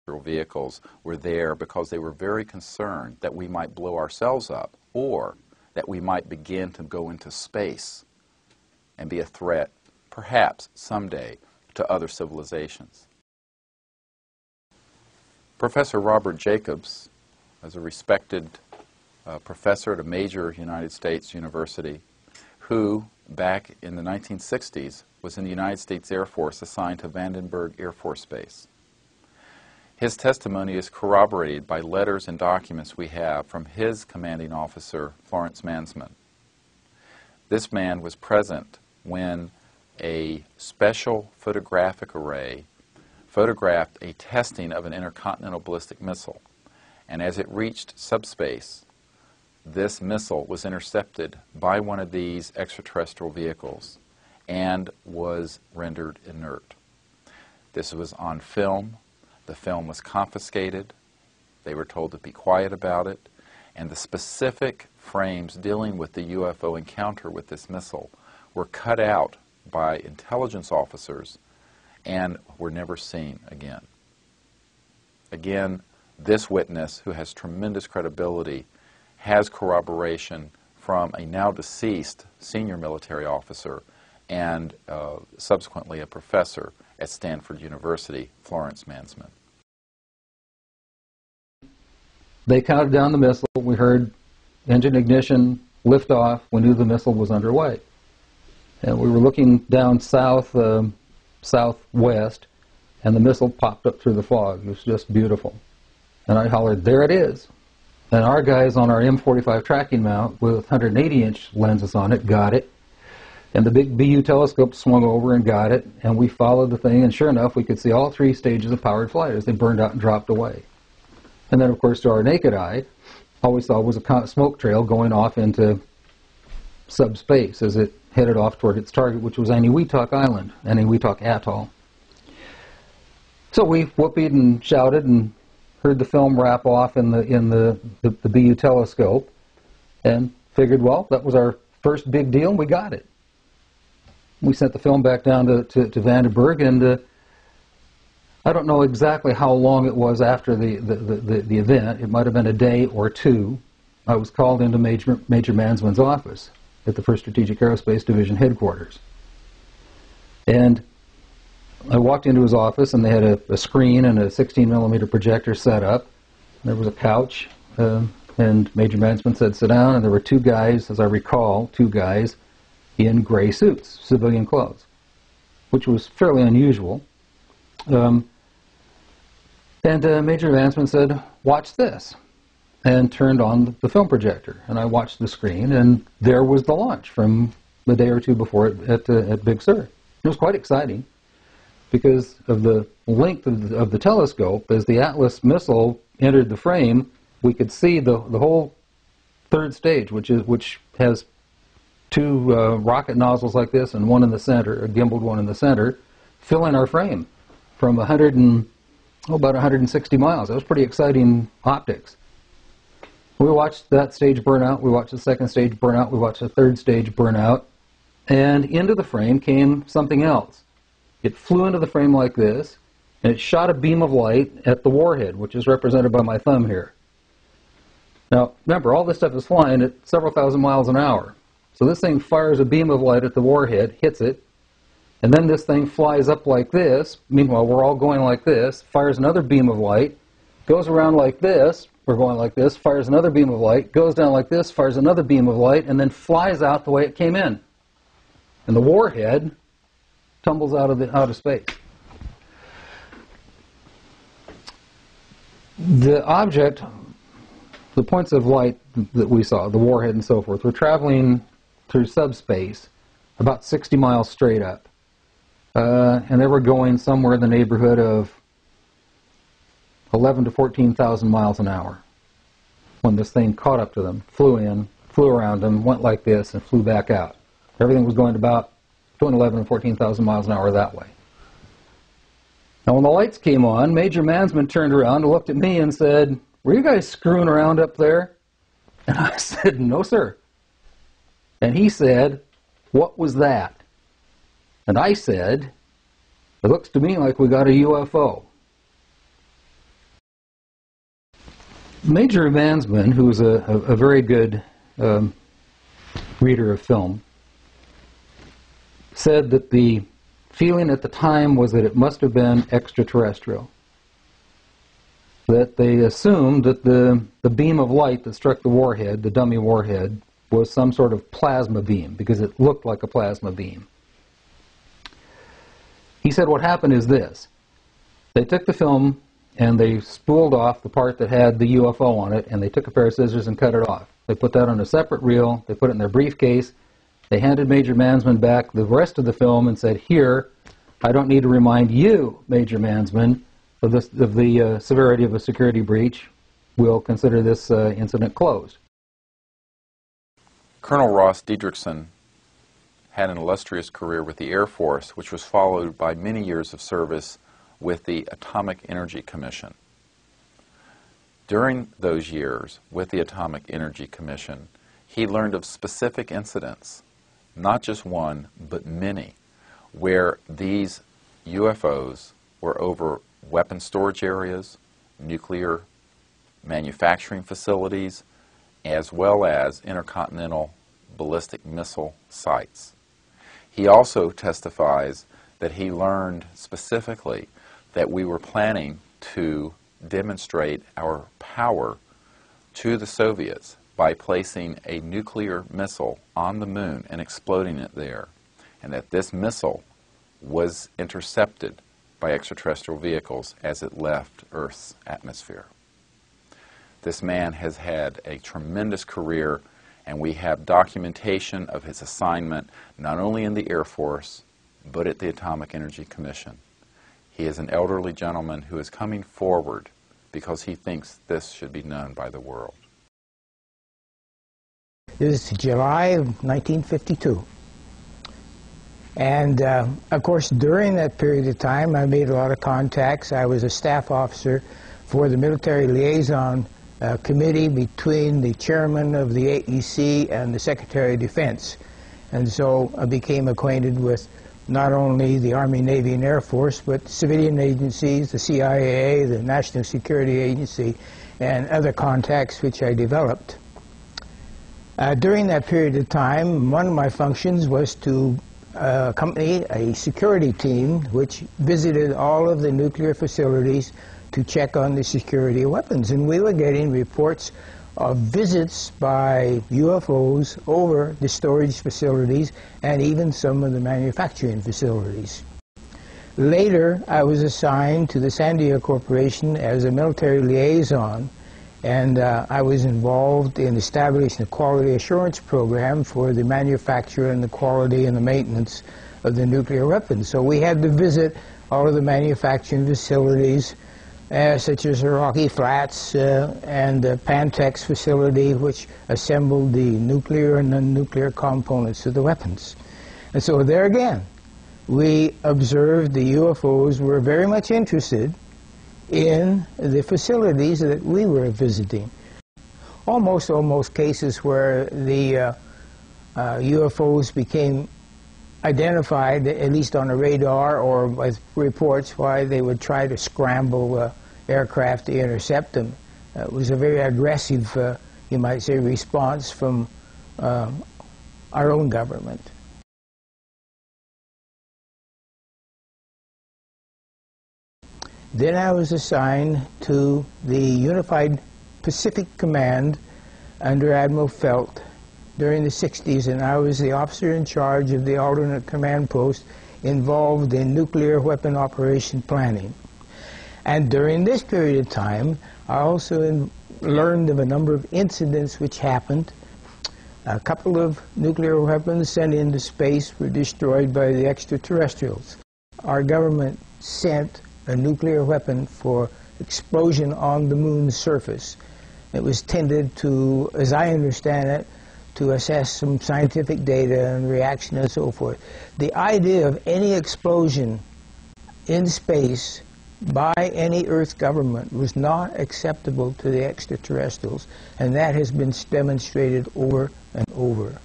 vehicles were there because they were very concerned that we might blow ourselves up or that we might begin to go into space and be a threat, perhaps someday, to other civilizations. Professor Robert Jacobs, as a respected professor at a major United States university, who back in the 1960s was in the United States Air Force assigned to Vandenberg Air Force Base. His testimony is corroborated by letters and documents we have from his commanding officer, Florence Mansman. This man was present when a special photographic array photographed a testing of an intercontinental ballistic missile. And as it reached subspace, this missile was intercepted by one of these extraterrestrial vehicles and was rendered inert. This was on film. The film was confiscated. They were told to be quiet about it. And the specific frames dealing with the UFO encounter with this missile were cut out by intelligence officers and were never seen again. Again, this witness, who has tremendous credibility, has corroboration from a now deceased senior military officer and subsequently a professor at Stanford University, Florence Mansman. They counted down the missile. We heard engine ignition, lift off. We knew the missile was underway. And we were looking down south, southwest, and the missile popped up through the fog. It was just beautiful. And I hollered, "There it is." And our guys on our M45 tracking mount with 180-inch lenses on it got it. And the big BU telescope swung over and got it. And we followed the thing, and sure enough, we could see all three stages of powered flight as they burned out and dropped away. And then, of course, to our naked eye, all we saw was a smoke trail going off into subspace as it headed off toward its target, which was Eniwetok Island, Eniwetok Atoll. So we whooped and shouted and heard the film wrap off in the BU telescope and figured, well, that was our first big deal, and we got it. We sent the film back down to Vandenberg, and I don't know exactly how long it was after the event. It might have been a day or two. I was called into Major Mansman's office at the 1st Strategic Aerospace Division headquarters. And I walked into his office, and they had a screen and a 16mm projector set up. There was a couch, and Major Mansman said, "Sit down," and there were two guys, as I recall, two guys in gray suits, civilian clothes, which was fairly unusual. And Major Mansman said, "Watch this," and turned on the film projector. And I watched the screen, and there was the launch from the day or two before at Big Sur. It was quite exciting because of the length of the telescope. As the Atlas missile entered the frame, we could see the whole third stage, which has two rocket nozzles like this and one in the center, a gimbaled one in the center, filling our frame from about 160 miles. That was pretty exciting optics. We watched that stage burn out. We watched the second stage burn out. We watched the third stage burn out. And into the frame came something else. It flew into the frame like this, and it shot a beam of light at the warhead, which is represented by my thumb here. Now, remember, all this stuff is flying at several thousand miles an hour. So this thing fires a beam of light at the warhead, hits it, and then this thing flies up like this. Meanwhile, we're all going like this, fires another beam of light, goes around like this, we're going like this, fires another beam of light, goes down like this, fires another beam of light, and then flies out the way it came in. And the warhead tumbles out of space. The object, the points of light that we saw, the warhead and so forth, were traveling through subspace about 60 miles straight up. And they were going somewhere in the neighborhood of 11 to 14,000 miles an hour when this thing caught up to them, flew in, flew around them, went like this, and flew back out. Everything was going about between 11 and 14,000 miles an hour that way. Now, when the lights came on, Major Mansman turned around and looked at me and said, "Were you guys screwing around up there?" And I said, "No, sir." And he said, "What was that?" And I said, "It looks to me like we got a UFO." Major Mansman, who was a very good reader of film, said that the feeling at the time was that it must have been extraterrestrial. That they assumed that the beam of light that struck the warhead, the dummy warhead, was some sort of plasma beam, because it looked like a plasma beam. He said what happened is this. They took the film and they spooled off the part that had the UFO on it, and they took a pair of scissors and cut it off. They put that on a separate reel, they put it in their briefcase, they handed Major Mansman back the rest of the film and said, "Here, I don't need to remind you, Major Mansman, of the severity of a security breach. We'll consider this incident closed." Colonel Ross Diedrichson had an illustrious career with the Air Force, which was followed by many years of service with the Atomic Energy Commission. During those years with the Atomic Energy Commission, he learned of specific incidents, not just one, but many, where these UFOs were over weapon storage areas, nuclear manufacturing facilities, as well as intercontinental ballistic missile sites. He also testifies that he learned specifically that we were planning to demonstrate our power to the Soviets by placing a nuclear missile on the moon and exploding it there, and that this missile was intercepted by extraterrestrial vehicles as it left Earth's atmosphere. This man has had a tremendous career, and we have documentation of his assignment not only in the Air Force, but at the Atomic Energy Commission. He is an elderly gentleman who is coming forward because he thinks this should be known by the world. It was July of 1952. And, of course, during that period of time, I made a lot of contacts. I was a staff officer for the Military Liaison Committee between the chairman of the AEC and the Secretary of Defense. And so I became acquainted with not only the Army, Navy, and Air Force, but civilian agencies, the CIA, the National Security Agency, and other contacts which I developed. During that period of time, one of my functions was to accompany a security team which visited all of the nuclear facilities to check on the security of weapons. And we were getting reports of visits by UFOs over the storage facilities and even some of the manufacturing facilities. Later, I was assigned to the Sandia Corporation as a military liaison, and I was involved in establishing a quality assurance program for the manufacture and the quality and the maintenance of the nuclear weapons. So we had to visit all of the manufacturing facilities, such as the Rocky Flats and the Pantex facility, which assembled the nuclear and non-nuclear components of the weapons. And so there again, we observed the UFOs were very much interested in the facilities that we were visiting. Almost cases where the UFOs became identified, at least on a radar or with reports, why they would try to scramble aircraft to intercept them. It was a very aggressive, you might say, response from our own government. Then I was assigned to the Unified Pacific Command under Admiral Felt during the 60s, and I was the officer in charge of the alternate command post involved in nuclear weapon operation planning. And during this period of time, I also learned of a number of incidents which happened. A couple of nuclear weapons sent into space were destroyed by the extraterrestrials. Our government sent a nuclear weapon for explosion on the moon's surface. It was tended to, as I understand it, to assess some scientific data and reaction and so forth. The idea of any explosion in space by any Earth government was not acceptable to the extraterrestrials, and that has been demonstrated over and over.